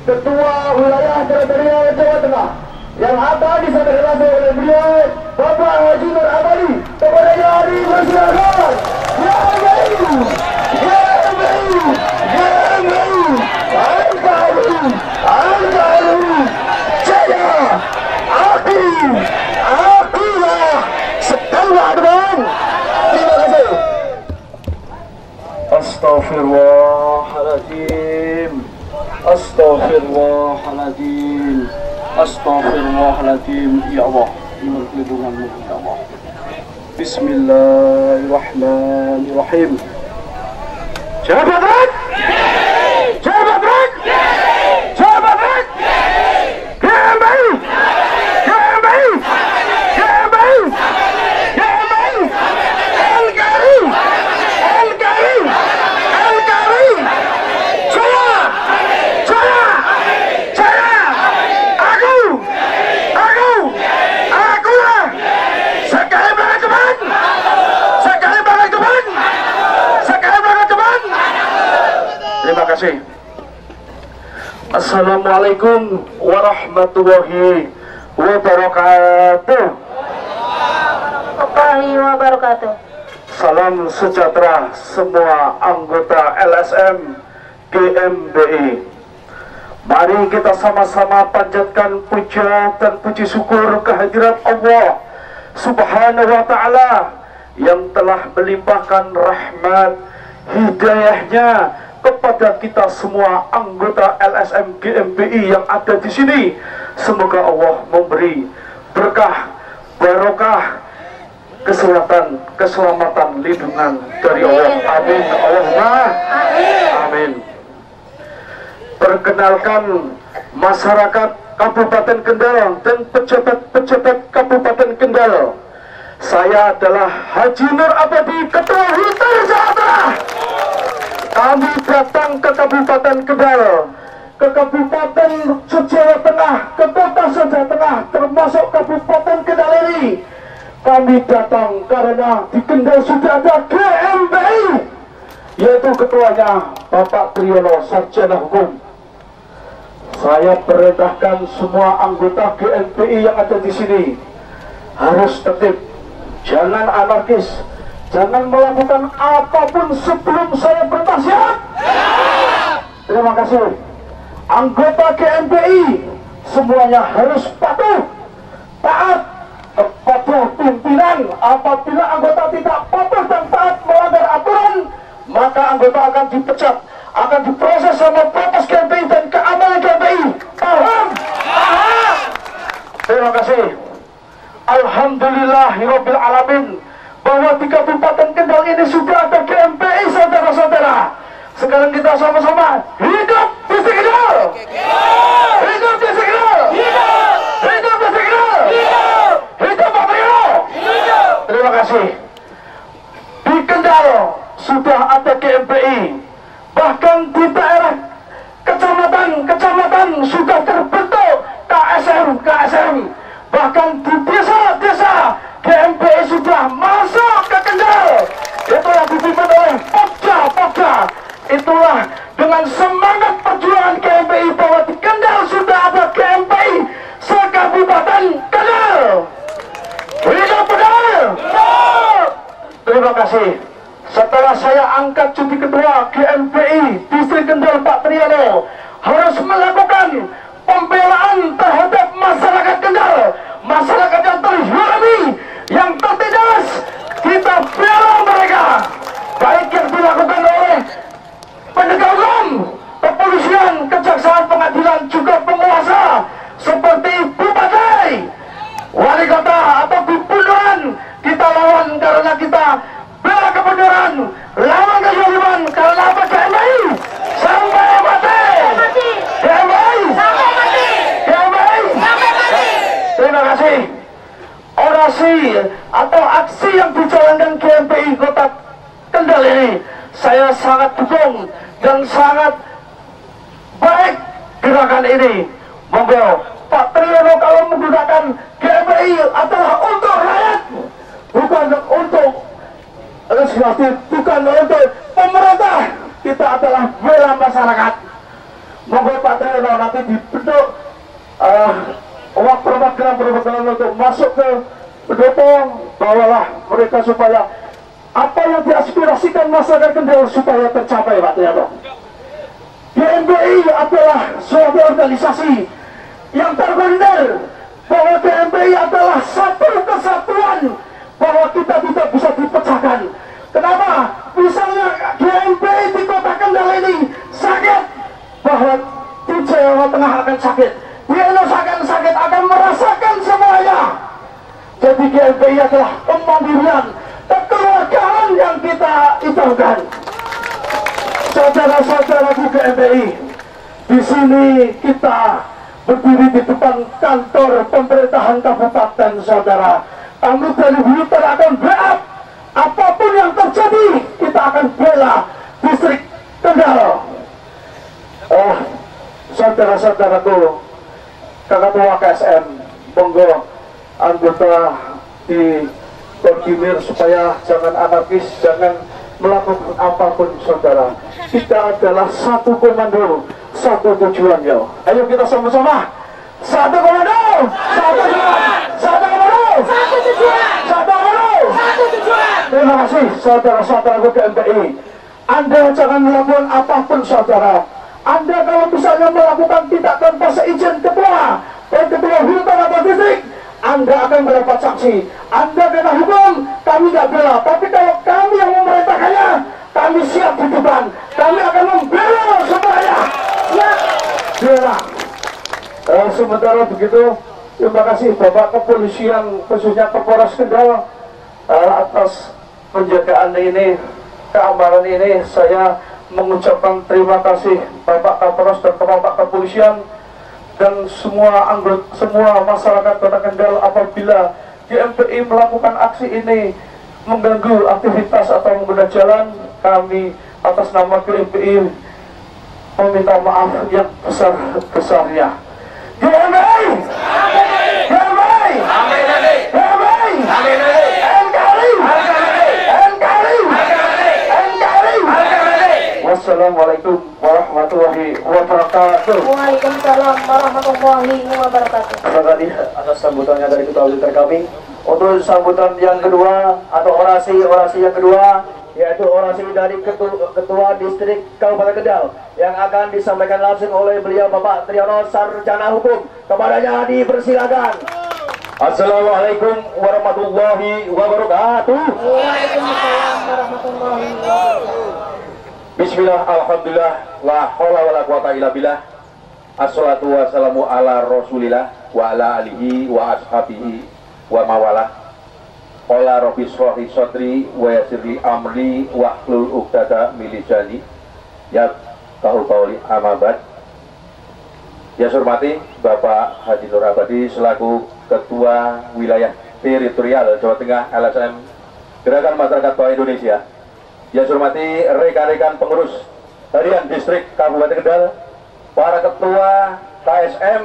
Ketua Wilayah Teritorial Jawa Tengah yang akan disampaikan oleh beliau Bapak Haji Nur Abadi. Kepadanya dipersilakan. Ya MBI, ya MBI, ya MBI, Al-Qalu, saya, akulah setengah depan. Terima kasih. Astaghfirullahaladzim, astaghfirullahaladzim, astaghfirullahaladzim. Ya Allah, mohon perlindunganmu ya Allah. Bismillahirrahmanirrahim. Jawa Barat, Jawa Barat, Jawa Barat, GMI, GMI, GMI, GMI, LKRI, LKRI, LKRI, Jaya, Jaya, Jaya, akulah sekali banget teman, sekali banget teman, sekali banget teman. Terima kasih. Assalamualaikum warahmatullahi wabarakatuh. Warahmatullahi wabarakatuh. Salam sejahtera semua anggota LSM GMBI. Mari kita sama-sama panjatkan puja dan puji syukur kehadirat Allah Subhanahu wa Ta'ala yang telah melimpahkan rahmat hidayahnya kepada kita semua anggota LSM GMBI yang ada di sini. Semoga Allah memberi berkah, barokah, kesehatan, keselamatan, lindungan dari Allah. Amin. Allahumma amin. Perkenalkan masyarakat Kabupaten Kendal dan pejabat-pejabat Kabupaten Kendal. Saya adalah Haji Nur Abadi, Ketua Hutar Jawa Tengah. Kami datang ke Kabupaten Kendal, ke Kabupaten Jawa Tengah, ke Kota Jawa Tengah, termasuk Kabupaten Kendal ini. Kami datang karena di Kendal sudah ada GMBI, yaitu ketuanya Bapak Triyono, Sarjana Hukum. Saya perintahkan semua anggota GMBI yang ada di sini harus tertib, jangan anarkis, jangan melakukan apapun sebelum saya perintah. Siap? Terima kasih. Anggota GMBI semuanya harus patuh, taat kepada pimpinan. Apabila anggota tidak patuh dan taat melanggar aturan, maka anggota akan dipecat, akan diproses sama Bapas GMBI dan keamanan GMBI. Paham? Paham? Terima kasih. Alhamdulillahirabbil alamin bahwa di Kabupaten Kendal ini sudah ada GMBI, saudara-saudara. Sekarang kita sama-sama hidup Distrik Kendal, hidup Distrik Kendal, hidup Distrik Kendal, hidup Pak Triyono. Terima kasih. Di Kendal sudah ada GMBI, bahkan di daerah kecamatan sudah terbentuk KSM, bahkan di desa-desa GMBI sudah masuk ke Kendal. Itulah dipimpin oleh Popda. Itulah dengan semangat perjuangan GMBI bahwa di Kendal sudah ada GMBI se-Kabupaten Kendal. Hidup Kendal. Terima kasih. Setelah saya angkat cuti ketua GMBI Distrik Kendal Pak Triyono harus melakukan pembelaan terhadap masyarakat Kendal, masyarakat yang terzalimi, yang tertindas. Kita bela mereka, baik yang dilakukan oleh penegak hukum, kepolisian, kejaksaan, pengadilan, juga penguasa seperti bupati, wali kota atau gubernur. Kita lawan karena kita bela kebenaran, lawan kezaliman karena apa? GMBI sampai mati. GMBI sampai mati. GMBI sampai mati. Terima kasih. Orasi atau aksi yang dijalankan GMBI Kota Kendal ini saya sangat dukung dan sangat baik gerakan ini. Monggo Pak Triyono kalau menggunakan GMBI adalah untuk rakyat, bukan untuk legislatif, bukan untuk pemerintah. Kita adalah bela masyarakat. Monggo Pak Triyono nanti dibentuk program untuk masuk ke pendopo, bawalah mereka supaya apa yang diaspirasikan masyarakat Kendal supaya tercapai, Pak Triyono. GMBI adalah suatu organisasi yang terkoordinir, bahwa GMBI adalah satu kesatuan, bahwa kita tidak bisa dipecahkan. Kenapa? Misalnya GMBI di kota Kendal ini sakit, bahwa di Jawa Tengah akan sakit, di Indonesia akan sakit, akan merasakan semuanya. Jadi GMBI adalah kemandirian, kekeluargaan yang kita idamkan. Saudara-saudaraku GMBI, di sini kita berdiri di depan kantor pemerintahan kabupaten, saudara. Kami dari Blitar akan backup apapun yang terjadi, kita akan bela distrik Kendal. Saudara-saudaraku, Kakak Tua KSM, monggo anggota di koordinir supaya jangan anarkis, jangan melakukan apapun, saudara. Kita adalah satu komando, satu tujuannya. Ayo kita sama-sama, satu komando, satu tujuan, satu komando, satu tujuan, satu komando, satu tujuan. Terima kasih saudara-saudaraku GMBI. Anda jangan melakukan apapun, saudara. Anda kalau misalnya melakukan tidak tanpa seizin ketua dan ketua Blitar atau distrik, Anda akan mendapat sanksi. Anda kena hukum, kami nggak bela. Tapi kalau kami yang memerintahkannya, kami siap di depan. Kami akan membela semuanya. Ya, bela. Sementara begitu, terima kasih Bapak Kepolisian, khususnya Kapolres Kendal, atas penjagaan ini, keamanan ini. Saya mengucapkan terima kasih Bapak Kapolres dan Bapak Kepolisian dan semua anggota, semua masyarakat Kota Kendal. Apabila GMBI melakukan aksi ini mengganggu aktivitas atau mengguna jalan, kami atas nama GMBI meminta maaf yang besar-besarnya. GMBI, GMBI, GMBI, NKRI, Wassalamualaikum warahmatullahi wabarakatuh. Waalaikumsalam warahmatullahi wabarakatuh. Terima kasih atas sambutannya dari Ketua Blitar kami. Untuk sambutan yang kedua atau orasi yang kedua, yaitu orasi dari Ketua Distrik Kabupaten Kendal yang akan disampaikan langsung oleh beliau Bapak Triyono, Sarjana Hukum. Kepadanya dipersilakan. Assalamualaikum warahmatullahi wabarakatuh. Waalaikumsalam warahmatullahi wabarakatuh. Bismillah, alhamdulillah, la haula wala quwata illa billah. Assalatu wassalamu ala rasulillah wa ala alihi wa ashabihi wa mawalah. Qala rabbi shrahli sadri wa yassirli amri wa hlul 'uqdatam min lisani yafqahu qawli. Amma ba'd. Yang saya hormati Bapak Haji Nur Abadi selaku Ketua Wilayah Teritorial Jawa Tengah LSM Gerakan Masyarakat Bawah Indonesia. Yang saya hormati rekan-rekan pengurus harian distrik Kabupaten Kendal, para ketua KSM,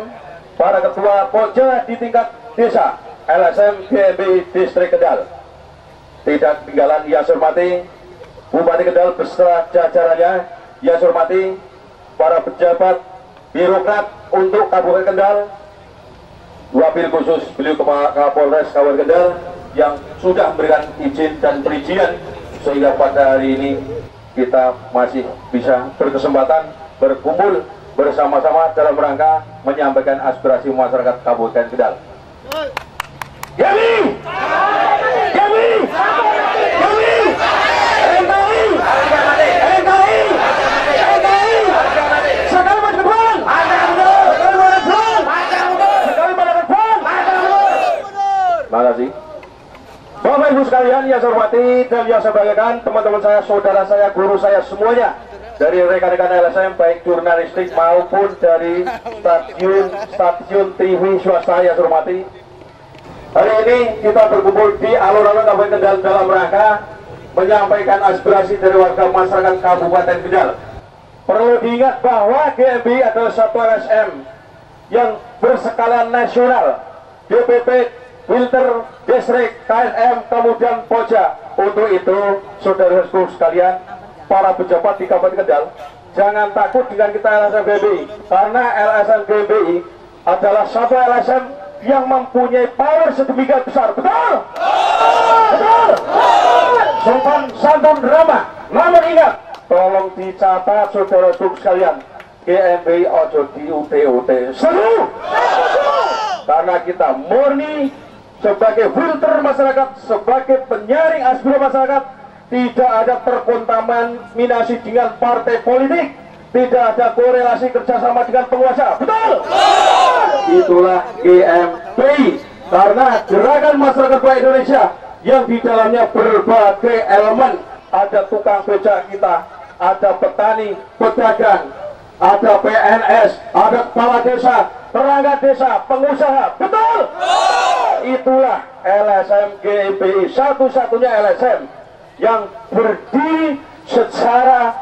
para ketua Pokja di tingkat desa LSM GMBI distrik Kendal. Tidak ketinggalan yang saya hormati Bupati Kendal beserta jajarannya. Yang saya hormati para pejabat birokrat untuk Kabupaten Kendal, wabil khusus beliau Kapolres Kabupaten Kendal yang sudah memberikan izin dan perizinan sehingga pada hari ini kita masih bisa berkesempatan berkumpul bersama-sama dalam rangka menyampaikan aspirasi masyarakat Kabupaten Kendal. Kami, kami, kami, NKRI, NKRI, NKRI, sekali maju ke depan, sekali maju ke depan, sekali maju ke depan. Terima kasih. Bapak Ibu sekalian yang saya hormati dan yang saya banggakan, teman-teman saya, saudara saya, guru saya semuanya, dari rekan-rekan LSM baik jurnalistik maupun dari stasiun TV swasta yang saya hormati. Hari ini kita berkumpul di alun-alun Kabupaten Kendal dalam rangka menyampaikan aspirasi dari warga masyarakat Kabupaten Kendal. Perlu diingat bahwa GMBI adalah satu LSM yang berskala nasional, DPP Blitar, distrik, KSM, kemudian Pokja. Untuk itu, saudara-saudaraku sekalian, para pejabat di Kabupaten Kendal, jangan takut dengan kita LSM GBI, karena LSM GBI adalah satu LSM yang mempunyai power sedemikian besar. Betul? Betul? Sopan santun ramah. Namun ingat, tolong dicatat saudara-saudara sekalian, GMBI ojo di UT-UT. Seru! Karena kita murni sebagai filter masyarakat, sebagai penyaring aspirasi masyarakat, tidak ada terkontaminasi dengan partai politik, tidak ada korelasi kerjasama dengan penguasa. Betul? Itulah GMBI, karena gerakan masyarakat baik Indonesia yang di dalamnya berbagai elemen. Ada tukang becak kita, ada petani, pedagang, ada PNS, ada kepala desa, perangkat desa, pengusaha. Betul? Itulah LSM GBI, satu-satunya LSM yang berdiri secara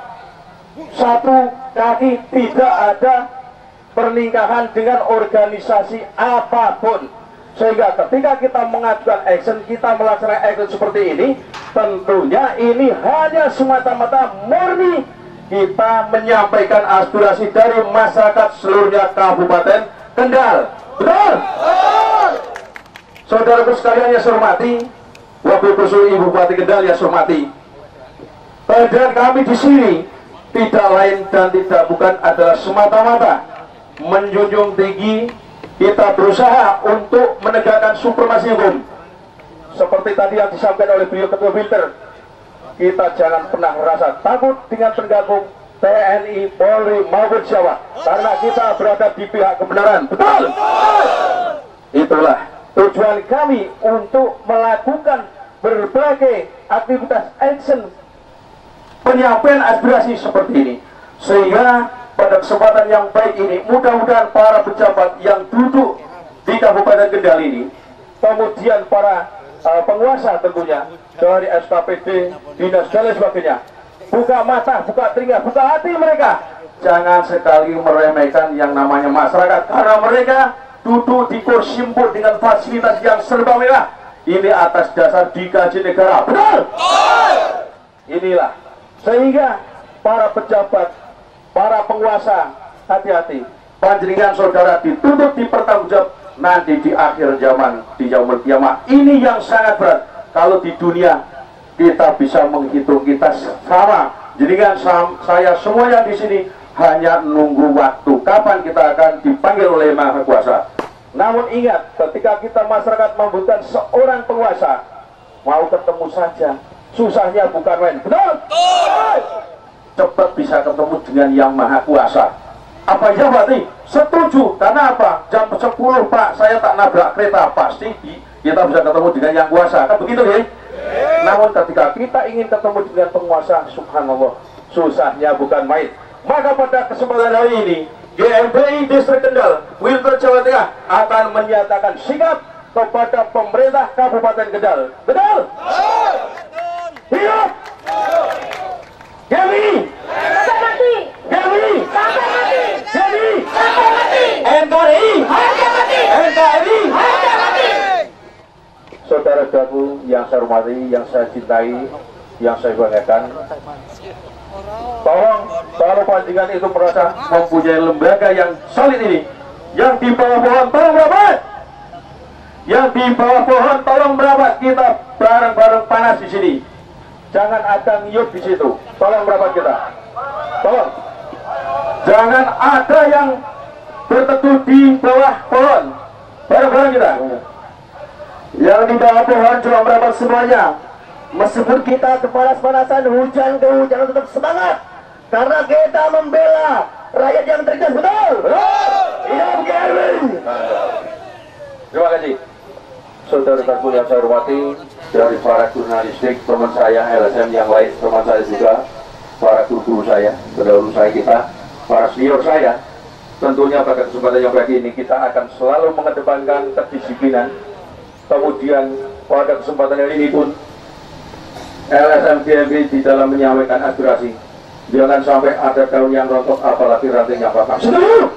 satu kaki, tidak ada pernikahan dengan organisasi apapun. Sehingga ketika kita mengajukan action, kita melaksanakan action seperti ini, tentunya ini hanya semata-mata murni kita menyampaikan aspirasi dari masyarakat seluruhnya Kabupaten Kendal. Betul? Saudaraku sekalian yang saya hormati, Wabil Khusus Ibu Bupati Kendal yang saya hormati, kehadiran kami di sini tidak lain dan tidak bukan adalah semata-mata menjunjung tinggi, kita berusaha untuk menegakkan supremasi hukum. Seperti tadi yang disampaikan oleh beliau Ketua Filter, kita jangan pernah merasa takut dengan penegak hukum TNI, Polri maupun Jawa, karena kita berada di pihak kebenaran. Betul? Itulah tujuan kami untuk melakukan berbagai aktivitas action penyampaian aspirasi seperti ini, sehingga pada kesempatan yang baik ini mudah-mudahan para pejabat yang duduk di Kabupaten Kendal ini, kemudian para penguasa tentunya dari SKPD, dinas dan lain sebagainya, buka mata, buka telinga, buka hati mereka, jangan sekali meremehkan yang namanya masyarakat, karena mereka duduk di kursi empuk dengan fasilitas yang serba mewah. Ini atas dasar digaji negara. Betul? Inilah, sehingga para pejabat, para penguasa, hati-hati, panjenengan saudara dituntut dipertanggungjawab nanti di akhir zaman, di yaumul kiamah. Ini yang sangat berat. Kalau di dunia kita bisa menghitung kita sama, jadi kan saya semuanya di sini hanya nunggu waktu kapan kita akan dipanggil oleh Maha Kuasa. Namun ingat, ketika kita masyarakat membutuhkan seorang penguasa, mau ketemu saja susahnya bukan main. Betul? Cepat bisa ketemu dengan yang Maha Kuasa. Apa ya Pak? Setuju. Karena apa? Jam 10 Pak, saya tak nabrak kereta, pasti kita bisa ketemu dengan yang kuasa. Kan begitu ya? Namun ketika kita ingin ketemu dengan penguasa, subhanallah, susahnya bukan main. Maka pada kesempatan hari ini, GMBI Distrik Kendal, Wilter Jawa Tengah akan menyatakan sikap kepada pemerintah Kabupaten Kendal. Betul? Hidup! GMBI! Sampai mati! GMBI! Sampai mati! GMBI! Sampai mati! NKRI! Sampai mati! NKRI! Sampai mati! Saudara-saudaraku yang saya hormati, yang saya cintai, yang saya banggakan, tolong kalau panjenengan itu merasa mempunyai lembaga yang solid ini, yang di bawah pohon tolong merapat, yang di bawah pohon tolong merapat, kita bareng-bareng panas di sini, jangan ada ngiyup di situ, tolong merapat kita, tolong, jangan ada yang berteduh di bawah pohon, bareng-bareng kita. Yang di bawah pohon cuma merapat semuanya. Meskipun kita kepanas-panasan, hujan ke hujan, tetap semangat, karena kita membela rakyat yang terjejas. Betul? Hidup GMBI! Terima kasih saudara-saudaraku yang saya hormati, dari para jurnalistik, teman saya LSM yang lain, teman saya juga, para guru saya, pendahulu saya kita, para senior saya. Tentunya pada kesempatan yang baik ini kita akan selalu mengedepankan kedisiplinan. Kemudian pada kesempatan hari ini pun LSM GMBI di dalam menyampaikan aspirasi, jangan sampai ada daun yang rontok, apalagi ranting yang patah. Setuju?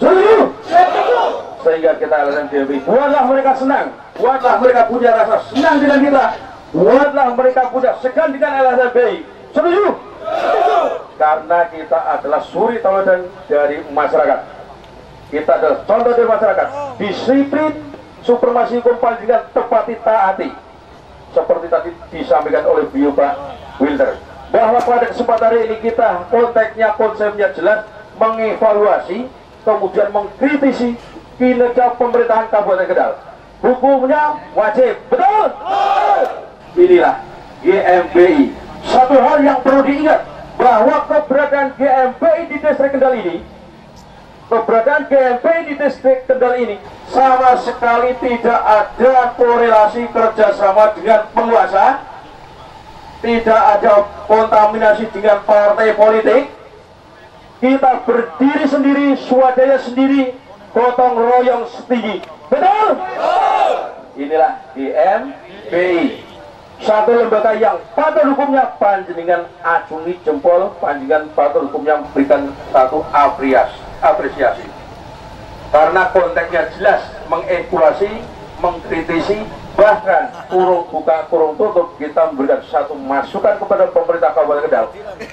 Setuju? Sehingga kita LSM GMBI, buatlah mereka senang, buatlah mereka punya rasa senang dengan kita, buatlah mereka punya segan dengan LSM GMBI. Setuju? karena kita adalah suri tauladan dari masyarakat. Kita adalah contoh dari masyarakat. Disiplin, supremasi hukum panjenengan tepati taati. Seperti tadi disampaikan oleh beliau Pak Wilder, bahwa pada kesempatan hari ini kita konteksnya, konsepnya jelas, mengevaluasi, kemudian mengkritisi kinerja pemerintahan Kabupaten Kendal. Hukumnya wajib, betul? Inilah GMBI. Satu hal yang perlu diingat, bahwa keberadaan GMBI di distrik Kendal ini, sama sekali tidak ada korelasi kerjasama dengan penguasa, tidak ada kontaminasi dengan partai politik. Kita berdiri sendiri, swadaya sendiri, gotong royong setinggi, betul? Inilah GMBI, satu lembaga yang patuh hukumnya, panjenengan acungi jempol, panjenengan patuh hukumnya memberikan satu apresiasi, karena konteksnya jelas, mengevaluasi, mengkritisi, bahkan kurung buka kurung tutup, kita memberikan satu masukan kepada pemerintah Kabupaten Kendal.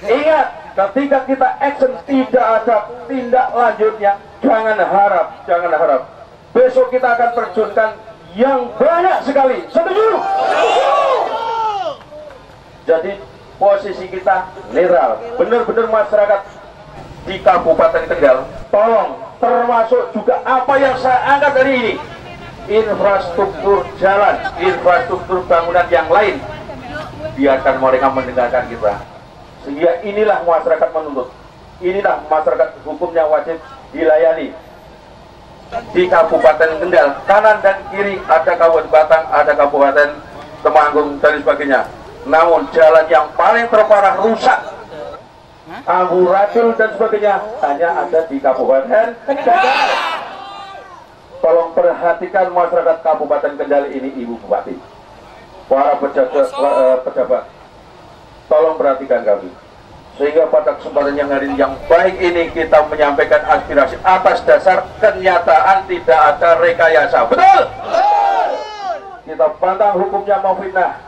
Ingat, ketika kita action tidak ada tindak lanjutnya, jangan harap besok kita akan terjunkan yang banyak sekali. Setuju? Jadi posisi kita netral, benar-benar masyarakat di Kabupaten Kendal, tolong, termasuk juga apa yang saya angkat hari ini, infrastruktur jalan, infrastruktur bangunan yang lain, biarkan mereka mendengarkan kita. Sehingga inilah masyarakat menuntut, inilah masyarakat hukumnya wajib dilayani. Di Kabupaten Kendal, kanan dan kiri ada Kabupaten Batang, ada Kabupaten Temanggung dan sebagainya. Namun jalan yang paling terparah rusak, amburadul dan sebagainya, hanya ada di Kabupaten Kendal. Tolong perhatikan masyarakat Kabupaten Kendal ini, Ibu Bupati, para pejabat, tolong perhatikan kami, sehingga pada kesempatan yang hari yang baik ini kita menyampaikan aspirasi atas dasar kenyataan, tidak ada rekayasa, betul? Kita bantang hukumnya memfitnah,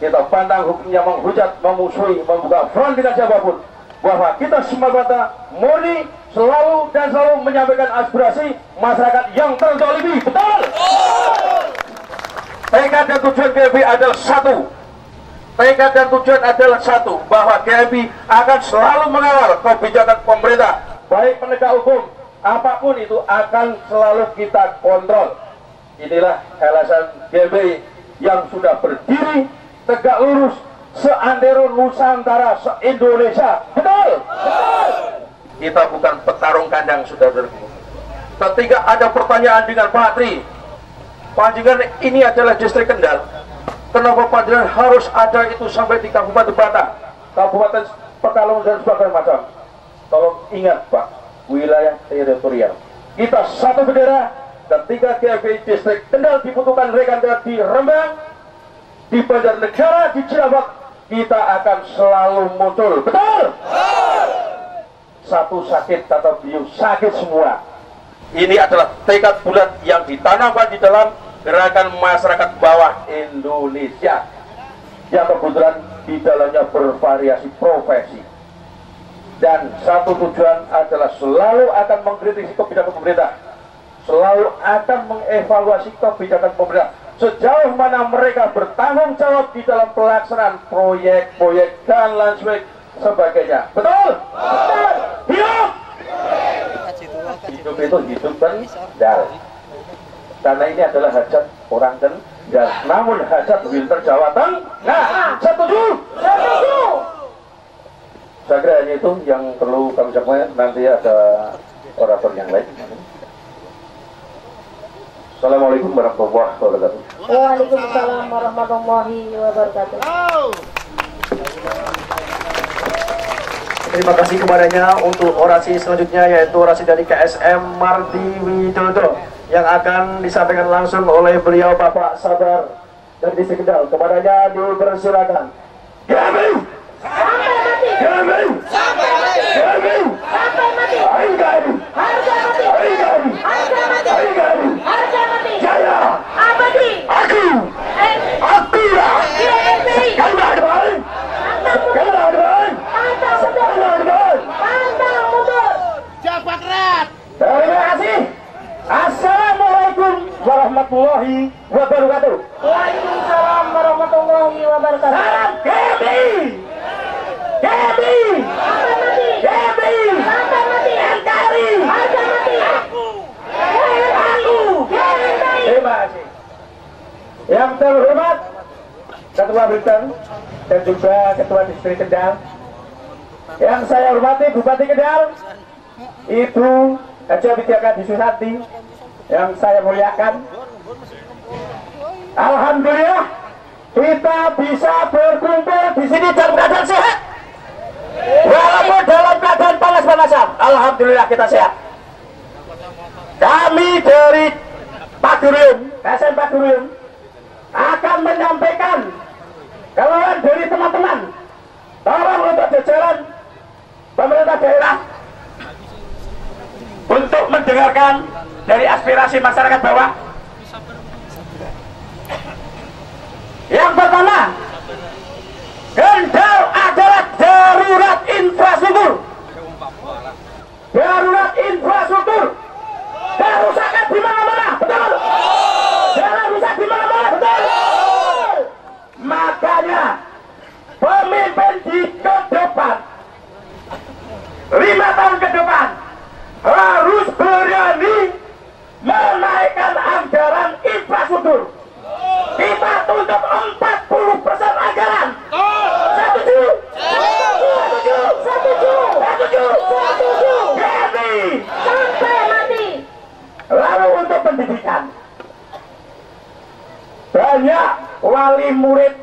kita bantang hukumnya menghujat, memusuhi, membuka front dengan siapapun, bahwa kita semata-mata murni selalu dan selalu menyampaikan aspirasi masyarakat yang terzalimi, betul? Tekad dan tujuan GMBI adalah satu. Tekad dan tujuan adalah satu, bahwa GMBI akan selalu mengawal kebijakan pemerintah, baik penegak hukum apapun itu akan selalu kita kontrol. Inilah LSM GMBI yang sudah berdiri tegak lurus seantero Nusantara, se-Indonesia, betul? Kita bukan petarung kandang, saudara-saudaraku. Ketika ada pertanyaan dengan Pak Tri, panjenengan ini adalah distrik Kendal, kenapa panjenengan harus ada itu sampai di Kabupaten Batang, Kabupaten Pekalongan dan sebagainya macam? Tolong ingat Pak, wilayah teritorial kita satu bendera. Ketika GMBI distrik Kendal dibutuhkan rekan di Rembang, di Banjarnegara, di Cirebon, kita akan selalu muncul, betul? Satu sakit, kata beliau, sakit semua. Ini adalah tekad bulat yang ditanamkan di dalam gerakan masyarakat bawah Indonesia, yang kebetulan di dalamnya bervariasi profesi, dan satu tujuan adalah selalu akan mengkritisi kebijakan pemerintah, selalu akan mengevaluasi kebijakan pemerintah sejauh mana mereka bertanggung jawab di dalam pelaksanaan proyek-proyek dan lain sebagainya, betul? Hidup! Hidup itu hidup Kendal, karena ini adalah hajat orang Kendal, namun hajat Wilder Jawa Tengah. Setuju? Setuju! Saya kira hanya itu yang perlu kami sampaikan. Nanti ada orator yang lain. Assalamualaikum warahmatullahi wabarakatuh. Waalaikumsalam warahmatullahi wabarakatuh. Terima kasih kepadanya. Untuk orasi selanjutnya yaitu orasi dari KSM Mardi Widodo yang akan disampaikan langsung oleh beliau Bapak Sabar dari distrik Kendal. Kepadanya dipersilakan. GMBI Sampai mati. GMBI Sampai mati. GMBI Sampai mati. Harga Harga mati. Harga mati. Harga mati. Jaya Abadi. Aku ya GMBI. Kendal depan Kendal depan Mantap betul. Kendal depan warahmatullahi wabarakatuh. Waalaikumsalam warahmatullahi wabarakatuh. Salam Gebi. Gebi. Sampai mati. Gebi. Sampai mati. NKRI. Harga mati. Aku. GMI. Terima kasih. Yang terhormat Ketua Briton dan juga Ketua Distrik Kendal. Yang saya hormati Bupati Kendal, Ibu Haja Widyaka Disusanti, yang saya muliakan. Alhamdulillah kita bisa berkumpul di sini dalam keadaan sehat. Walaupun dalam keadaan panas-panasan, alhamdulillah kita sehat. Kami dari Padurium, KSM Padurium akan menyampaikan keluhan dari teman-teman, tolong untuk jajaran pemerintah daerah untuk mendengarkan dari aspirasi masyarakat bawah. Yang pertama, Kendal adalah darurat infrastruktur. Darurat infrastruktur. Kerusakan di mana-mana, betul? Jalan rusak di mana-mana, betul? Makanya pemimpin di ke depan 5 tahun ke depan harus berani menaikkan anggaran infrastruktur. Kita tuntut 40% anggaran. Setuju? Setuju? Setuju? Setuju? Jadi Sampai mati. lalu untuk pendidikan, banyak wali murid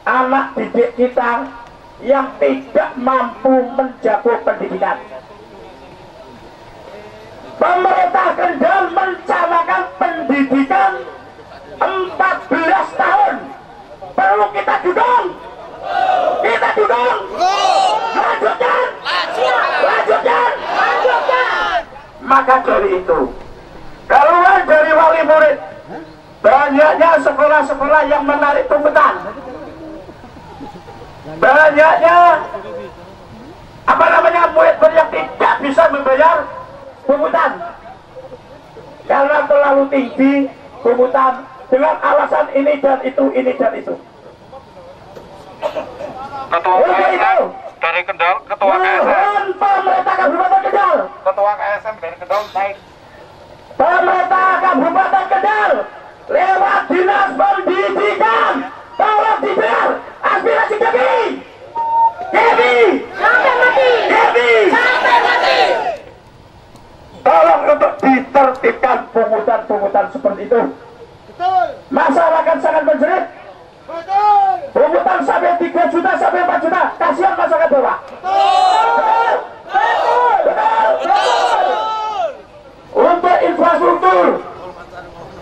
anak didik kita yang tidak mampu menjaga pendidikan. Pemerintah Kendal mencanangkan pendidikan 14 tahun. Perlu kita dukung. Kita dukung. Lanjutkan. Lanjutkan. Maka dari itu, keluar dari wali murid, banyaknya sekolah-sekolah yang menarik pungutan. Banyaknya murid-murid yang tidak bisa membayar pungutan karena terlalu tinggi pungutan dengan alasan ini dan itu, ini dan itu. Ketua KSM dari Kendal, Ketua KSM. Mohon pemerintah Kabupaten Kendal, Ketua KSM dari Kendal naik. pemerintah Kabupaten Kendal lewat dinas pendidikan tolong didengar aspirasi kami. Kami Sampai mati. kami Sampai mati. tolong untuk ditertibkan pungutan-pungutan seperti itu. Masyarakat sangat menjerit. Pungutan sampai 3 juta sampai 4 juta, kasihan masyarakat bawah. Betul. Untuk infrastruktur,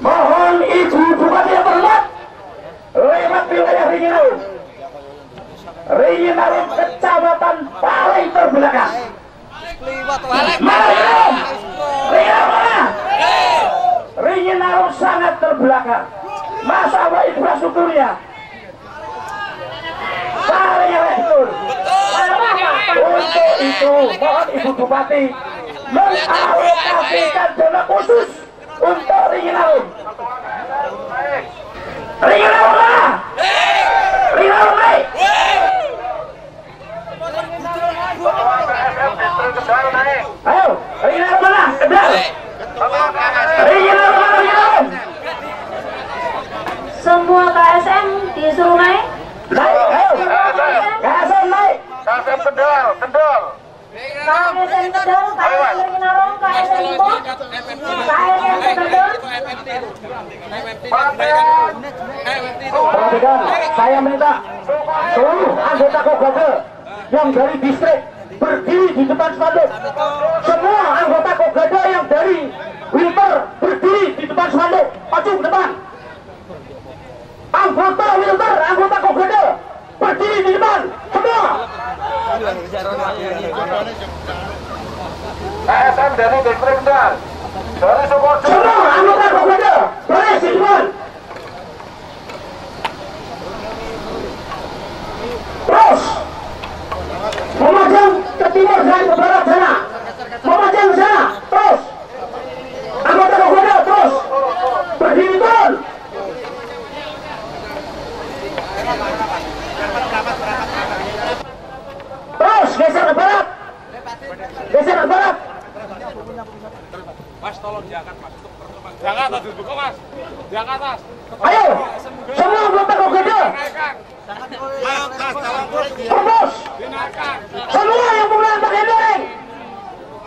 mohon Ibu Bupati yang terhormat lewat wilayah Ringinarum. Ringinarum kecamatan paling terbelakang. Ringinarum mana? Ringinarum sangat terbelakang. Masalah infrastrukturnya paling betul. Untuk itu, mohon Ibu Bupati mengalokasikan dana khusus untuk Ringinarum. Ringinarum mana? Ringinarum naik. Ayo, Ringinarum mana? Kendal. Ringinarum mana? Ringinarum. Semua KSM disuruh naik. Naik, ayo. KSM naik. KSM Kendal, Kendal. KSM Kendal, KSM Ringinarum, KSM Impor, KSM Kendal. Perhatikan, saya minta seluruh anggota Kokgada yang dari distrik berdiri di depan spanduk. Semua anggota Kokgada yang dari Wilper berdiri di depan spanduk. Maju ke depan. Anggota Wilper, anggota Kokgada berdiri di depan. Semua. KSM dari Distrik Kendal. Dari Sukoharjo. Semua anggota Kokgada baris di depan. Terus memajang ke timur dan ke barat sana. Memajang ke sana. Terus anggota Kokgada terus berdiri tolong diangkat mas. Diangkat atas dulu mas. Diangkat atas. Ayo, semua anggota Kopgeda. Terus, semua yang punya pakai doreng.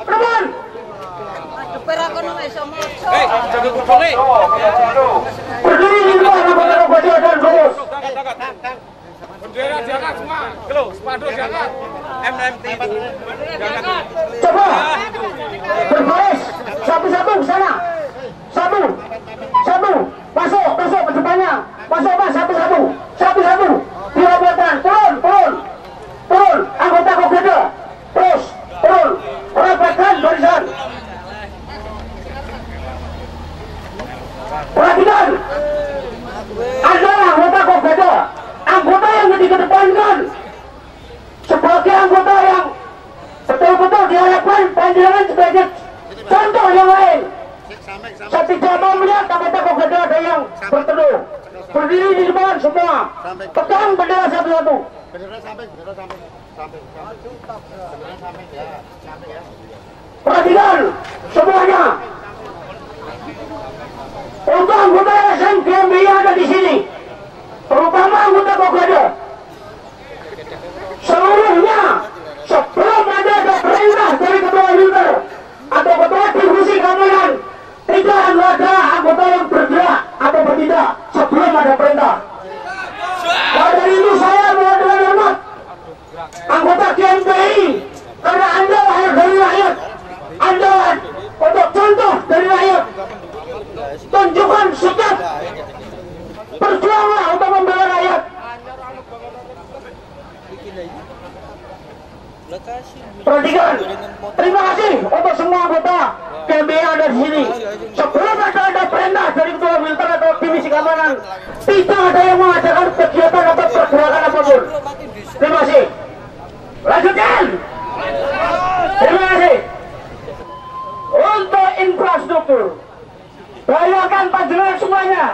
Teman. Berdiri di luar anggota Kopgeda dan terus. Bendera diangkat semua. Kelo, spanduk diangkat. MMT. Coba berbaris satu-satu ke sana. Satu. Masuk ke depannya. Masuk mas, satu-satu. Dirobohkan, turun. Anggota Kopgeda. Terus, turun. Rapatkan barisan. Perhatikan. Adalah anggota Kopgeda. Anggota yang dikedepankan sebagai anggota yang betul-betul diharapkan panjenengan sebagai contoh yang lain. Saya tidak mau melihat anggota Kopgeda ada yang berteduh. Berdiri di depan semua. Pegang bendera satu-satu. Perhatikan semuanya. Untuk anggota SMGMI yang ada di sini, terutama anggota Kopgeda, seluruhnya sebelum ada perintah dari ketua militer atau ketua divisi keamanan, tidak ada anggota yang bergerak atau bertindak sebelum ada perintah. Nah, dari itu saya mohon dengan hormat anggota GMPI, karena Anda lahir dari rakyat, Anda untuk contoh dari rakyat, tunjukkan sikap, berjuanglah untuk membela rakyat. Perhatikan, terima kasih untuk semua anggota GMPI yang ada di sini. Sebelum ada perintah dari ketua militer atau divisi keamanan, tidak ada yang mengajarkan kegiatan atau pergerakan apapun. Terima kasih. Lanjutkan. Terima kasih. Untuk infrastruktur, bayangkan panjenengan semuanya,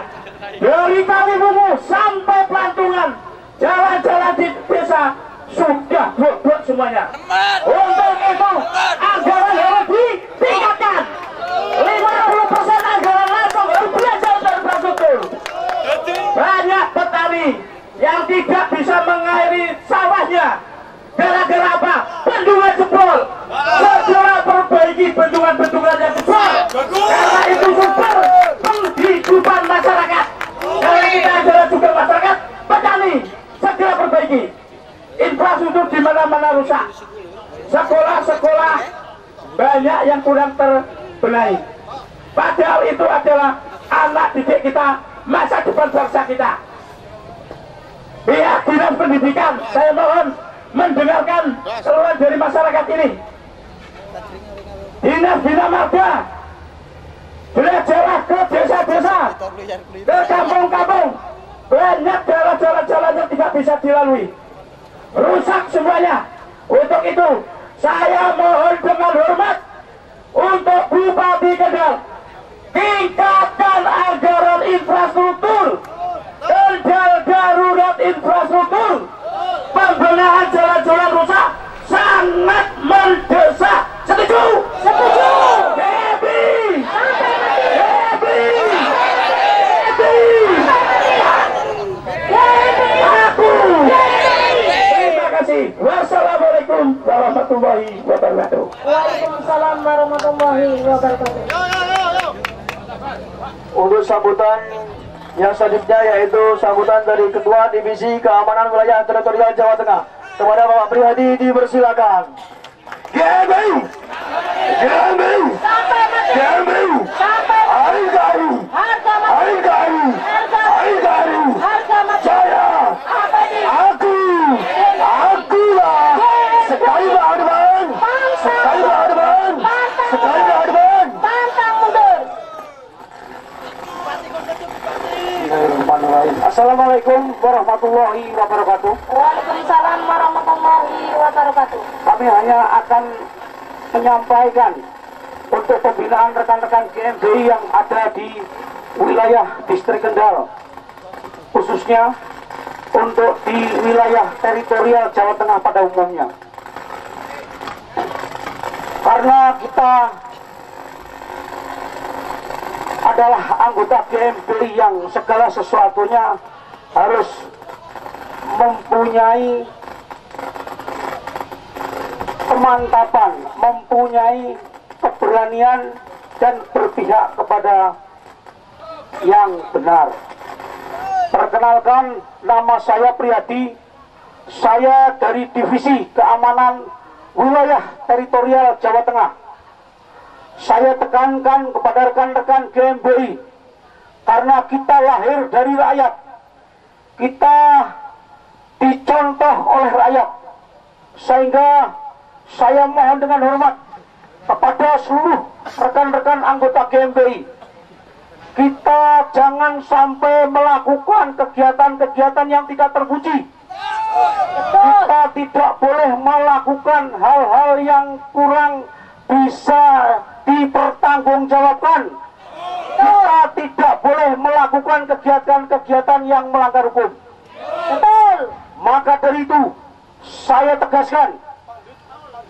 dari Kaliwungu sampai Pelantungan, jalan-jalan di desa sudah blok-blok semuanya. Untuk itu anggaran harus ditingkatkan. 50% anggaran langsung berbelanja untuk infrastruktur. Banyak petani yang tidak bisa mengairi sawahnya. Gara-gara apa? Bendungan jebol. Segera perbaiki bendungan-bendungan yang jebol. Karena itu sumber penghidupan masyarakat. Karena kita adalah juga masyarakat petani. Segera perbaiki. Infrastruktur di mana-mana rusak. Sekolah-sekolah banyak yang kurang terbenahi. Padahal itu adalah anak didik kita, masa depan bangsa kita. Pihak dinas pendidikan, saya mohon mendengarkan keluhan dari masyarakat ini. Dinas Bina Marga, belajarlah ke desa-desa, ke kampung-kampung. Banyak jalan-jalan yang tidak bisa dilalui, rusak semuanya. Untuk itu saya mohon dengan hormat untuk Bupati Kendal, tingkatkan anggaran infrastruktur, Kendal darurat infrastruktur. Pembenahan jalan-jalan rusak sangat mendesak. Setuju? Setuju. Happy. Aku. Terima kasih. Wassalamualaikum warahmatullahi wabarakatuh. Waalaikumsalam warahmatullahi wabarakatuh. Untuk sambutan yang selanjutnya yaitu sambutan dari Ketua Divisi Keamanan Wilayah Teritorial Jawa Tengah. Kepada Bapak Prihadi dipersilakan. GMPI, GMPI, GMPI, ANKRI, ANKRI, ANKRI, saya, akulah sekali berdepan, sekali berdepan, sekali berdepan. Pantang mundur. Assalamualaikum warahmatullahi wabarakatuh. Waalaikumsalam warahmatullahi wabarakatuh. Kami hanya akan menyampaikan untuk pembinaan rekan-rekan GMPI yang ada di wilayah distrik Kendal, khususnya untuk di wilayah teritorial Jawa Tengah pada umumnya. Karena kita adalah anggota GMBI yang segala sesuatunya harus mempunyai kemantapan, mempunyai keberanian dan berpihak kepada yang benar. Perkenalkan, nama saya Priyadi, saya dari Divisi Keamanan Wilayah Teritorial Jawa Tengah. Saya tekankan kepada rekan-rekan GMBI, karena kita lahir dari rakyat, kita dicontoh oleh rakyat, sehingga saya mohon dengan hormat kepada seluruh rekan-rekan anggota GMBI, kita jangan sampai melakukan kegiatan-kegiatan yang tidak terpuji. Kita tidak boleh melakukan hal-hal yang kurang bisa dipertanggungjawabkan. Kita tidak boleh melakukan kegiatan-kegiatan yang melanggar hukum. Betul. Maka dari itu, saya tegaskan,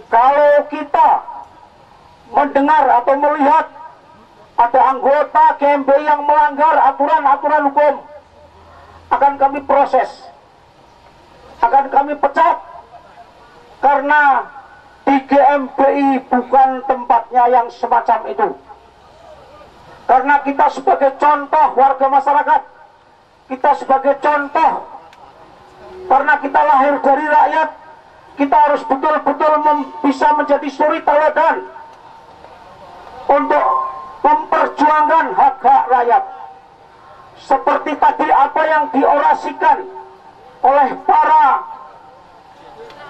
kalau kita mendengar atau melihat ada anggota GMBI yang melanggar aturan-aturan hukum, akan kami proses, akan kami pecat, karena di GMBI bukan tempatnya yang semacam itu. Karena kita sebagai contoh warga masyarakat, kita sebagai contoh, karena kita lahir dari rakyat, kita harus betul-betul bisa menjadi suri teladan untuk memperjuangkan hak-hak rakyat. Seperti tadi apa yang diorasikan oleh para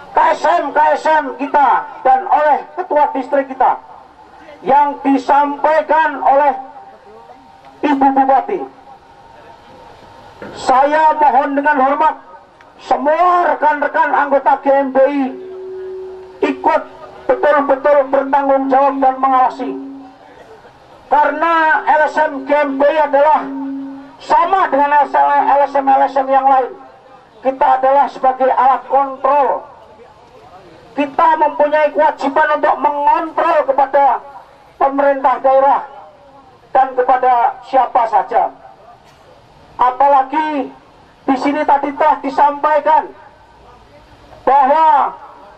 KSM kita dan oleh ketua distrik kita, yang disampaikan oleh Ibu Bupati. Saya mohon dengan hormat, semua rekan-rekan anggota GMBI ikut betul-betul bertanggung jawab dan mengawasi. Karena LSM GMBI adalah sama dengan LSM yang lain. Kita adalah sebagai alat kontrol. Kita mempunyai kewajiban untuk mengontrol kepada pemerintah daerah dan kepada siapa saja. Apalagi di sini tadi telah disampaikan bahwa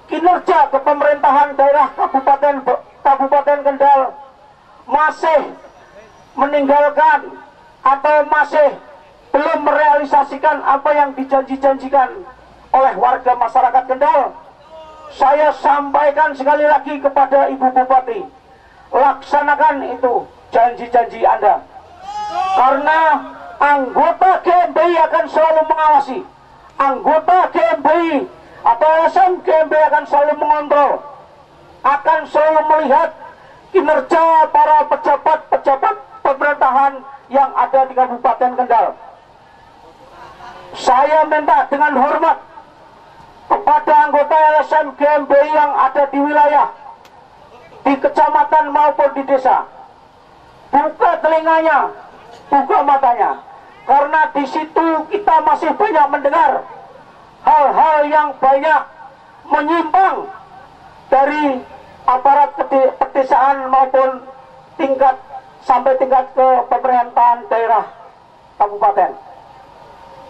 kinerja kepemerintahan daerah Kabupaten Kendal masih meninggalkan atau masih belum merealisasikan apa yang dijanji-janjikan oleh warga masyarakat Kendal. Saya sampaikan sekali lagi kepada Ibu Bupati, laksanakan itu janji-janji Anda, karena anggota GMBI akan selalu mengawasi, anggota GMBI atau LSM GMBI akan selalu mengontrol, akan selalu melihat kinerja para pejabat-pejabat pemerintahan yang ada di Kabupaten Kendal. Saya minta dengan hormat kepada anggota LSM GMBI yang ada di wilayah, di kecamatan maupun di desa, buka telinganya, buka matanya, karena di situ kita masih banyak mendengar hal-hal yang banyak menyimpang dari aparat pedesaan maupun tingkat sampai tingkat ke pemerintahan daerah kabupaten.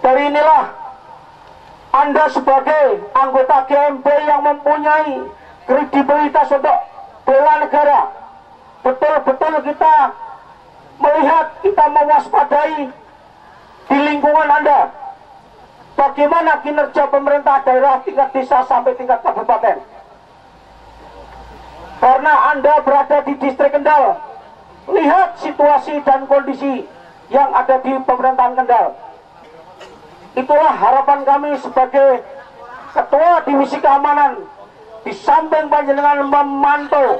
Dari inilah Anda sebagai anggota GMBI yang mempunyai kredibilitas untuk bela negara, betul-betul kita melihat, kita mewaspadai di lingkungan Anda bagaimana kinerja pemerintah daerah tingkat desa sampai tingkat kabupaten. Karena Anda berada di distrik Kendal, lihat situasi dan kondisi yang ada di pemerintahan Kendal. Itulah harapan kami sebagai Ketua Divisi Keamanan, di samping panjenengan memantau,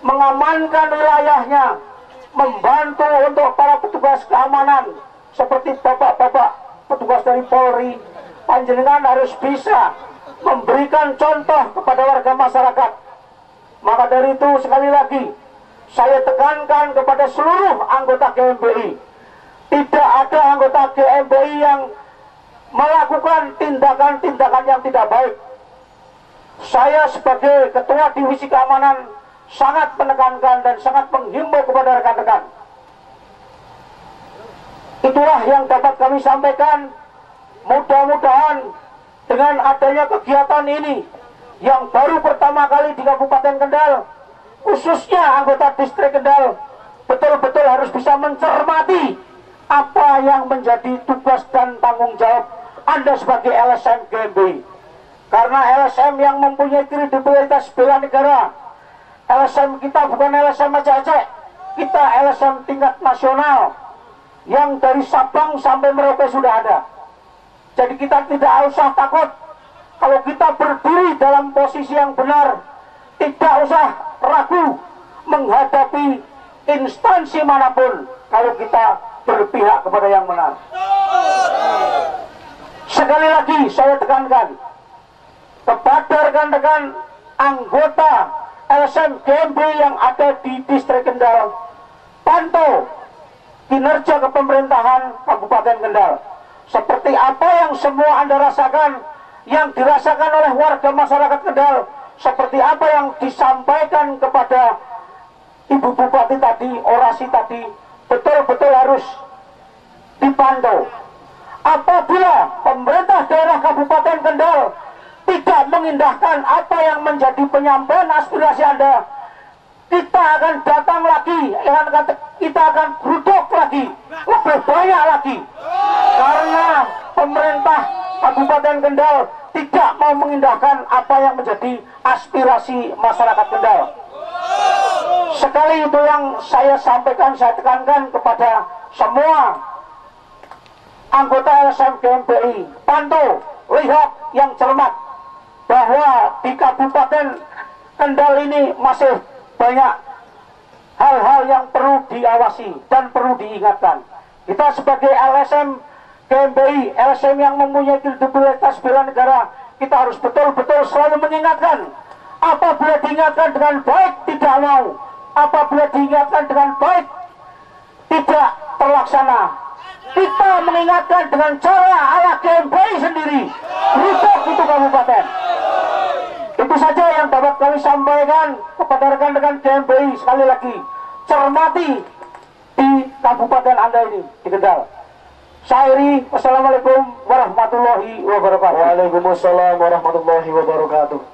mengamankan wilayahnya, membantu untuk para petugas keamanan seperti bapak-bapak petugas dari Polri, panjenengan harus bisa memberikan contoh kepada warga masyarakat. Maka dari itu sekali lagi saya tekankan kepada seluruh anggota GMBI, tidak ada anggota GMBI yang melakukan tindakan-tindakan yang tidak baik. Saya sebagai Ketua Divisi Keamanan sangat menekankan dan sangat menghimbau kepada rekan-rekan Itulah yang dapat kami sampaikan. Mudah-mudahan dengan adanya kegiatan ini yang baru pertama kali di Kabupaten Kendal, khususnya anggota Distrik Kendal, betul-betul harus bisa mencermati apa yang menjadi tugas dan tanggung jawab Anda sebagai LSM GMBI. Karena LSM yang mempunyai kredibilitas bela negara, LSM kita bukan LSM acak-acak, kita LSM tingkat nasional yang dari Sabang sampai Merauke sudah ada. Jadi kita tidak usah takut kalau kita berdiri dalam posisi yang benar, tidak usah ragu menghadapi instansi manapun kalau kita berpihak kepada yang benar. Sekali lagi saya tekankan kepada rekan-rekan anggota LSM GMBI yang ada di Distrik Kendal, pantau kinerja kepemerintahan Kabupaten Kendal. Seperti apa yang semua Anda rasakan, yang dirasakan oleh warga masyarakat Kendal, seperti apa yang disampaikan kepada Ibu Bupati tadi, orasi tadi, betul-betul harus dipantau. Apabila pemerintah daerah Kabupaten Kendal tidak mengindahkan apa yang menjadi penyampaian aspirasi Anda, kita akan datang lagi, kita akan geruduk lagi, lebih banyak lagi. Karena pemerintah Kabupaten Kendal tidak mau mengindahkan apa yang menjadi aspirasi masyarakat Kendal. Sekali itu yang saya sampaikan, saya tekankan kepada semua anggota LSM GMBI. Pantau, lihat yang cermat bahwa di Kabupaten Kendal ini masih banyak hal-hal yang perlu diawasi dan perlu diingatkan. Kita sebagai LSM GMBI, LSM yang mempunyai kredibilitas bela negara, kita harus betul-betul selalu mengingatkan. Apabila diingatkan dengan baik tidak mau, apabila diingatkan dengan baik tidak terlaksana. Kita mengingatkan dengan cara ala GMBI sendiri, rusak itu kabupaten. Itu saja yang dapat kami sampaikan kepada rekan-rekan GMBI. Sekali lagi, cermati di kabupaten Anda ini, di Kendal. Syairi, wassalamualaikum warahmatullahi wabarakatuh. Waalaikumsalam warahmatullahi wabarakatuh.